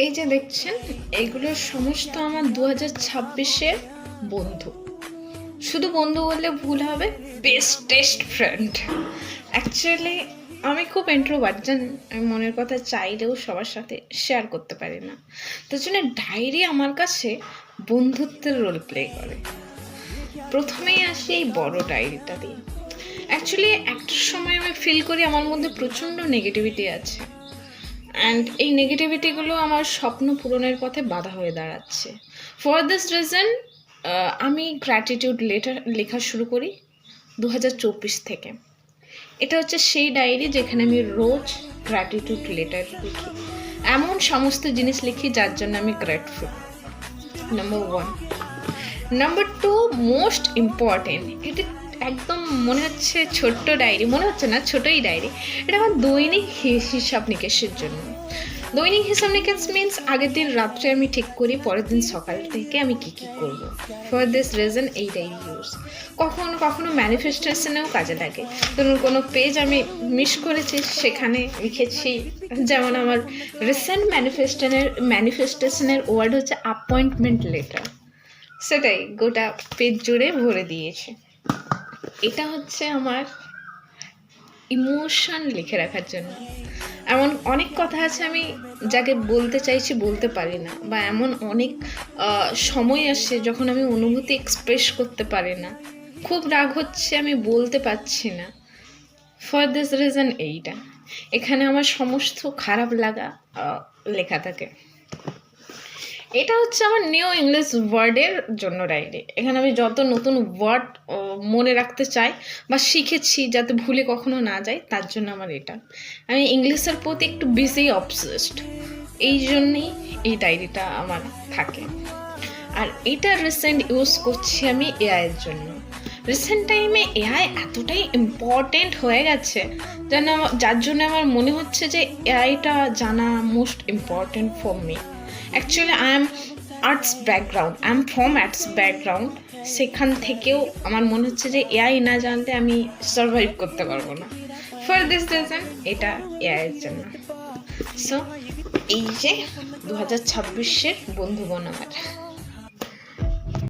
এই যে দেখছেন, এগুলো সমস্ত আমার 2026-এর বন্ধু। শুধু বন্ধু বললে ভুল হবে, বেস্টেস্ট ফ্রেন্ড। অ্যাকচুয়ালি আমি খুব ইন্ট্রোভার্ট, জানেন। আমি মনের কথা চাইলেও সবার সাথে শেয়ার করতে পারি না। তার জন্য ডায়েরি আমার কাছে বন্ধুত্বের রোল প্লে করে। প্রথমেই আসি এই বড় ডায়েরিটা দিয়ে। অ্যাকচুয়ালি একটা সময় আমি ফিল করি আমার মধ্যে প্রচণ্ড নেগেটিভিটি আছে, অ্যান্ড এই নেগেটিভিটিগুলো আমার স্বপ্ন পূরণের পথে বাধা হয়ে দাঁড়াচ্ছে। ফর দিস রিজন আমি গ্র্যাটিটিউড লেটার লেখা শুরু করি 2024 থেকে। এটা হচ্ছে সেই ডায়েরি যেখানে আমি রোজ গ্র্যাটিটিউড লেটার লিখি, এমন সমস্ত জিনিস লিখি যার জন্য আমি grateful. Number 1। Number 2, most important, এটা একদম মনে হচ্ছে ছোট্ট ডায়েরি, মনে হচ্ছে না, ছোটই ডায়েরি। এটা আমার দৈনিক হিসাব নিকেশের জন্য। দৈনিক হিসাব নিকেশ মিনস আগের দিন রাত্রে আমি ঠিক করি পরের দিন সকাল থেকে আমি কী কী করবো। ফর দিস রিজন এই ডায়েরি ইউজ। কখনো কখনো ম্যানিফেস্টেশনেও কাজে লাগে। ধরুন কোনো পেজ আমি মিস করেছি, সেখানে লিখেছি, যেমন আমার রিসেন্ট ম্যানিফেস্টেশনের ওয়ার্ড হচ্ছে অ্যাপয়েন্টমেন্ট লেটার, সেটাই গোটা পেজ জুড়ে ভরে দিয়েছে। এটা হচ্ছে আমার ইমোশন লিখে রাখার জন্য। এমন অনেক কথা আছে আমি যাকে বলতে চাইছি বলতে পারি না, বা এমন অনেক সময় আসছে যখন আমি অনুভূতি এক্সপ্রেস করতে পারি না, খুব রাগ হচ্ছে, আমি বলতে পারছি না। ফর দিস রিজন এইটা, এখানে আমার সমস্ত খারাপ লাগা লেখা থাকে। এটা হচ্ছে আমার নিউ ইংলিশ ওয়ার্ডের জন্য ডায়েরি। এখানে আমি যত নতুন ওয়ার্ড মনে রাখতে চাই বা শিখেছি যাতে ভুলে কখনো না যায়, তার জন্য আমার এটা। আমি ইংলিশের প্রতি একটু বেশি অবসেসড, এই জন্যেই এই ডায়েরিটা আমার থাকে। আর এটা রিসেন্ট ইউজ করছি আমি এআইয়ের জন্য। রিসেন্ট টাইমে এআই এতটাই ইম্পর্টেন্ট হয়ে গেছে যার জন্য আমার মনে হচ্ছে যে এআইটা জানা most important for me. Actually I am from arts background, সেখান থেকেও আমার মনে হচ্ছে যে এআই না জানলে আমি সার্ভাইভ করতে পারবো না। ফর দিস রিজন এটা এআইয়ের জন্য। সো এই যে 2026-এর বন্ধুগণ আমার।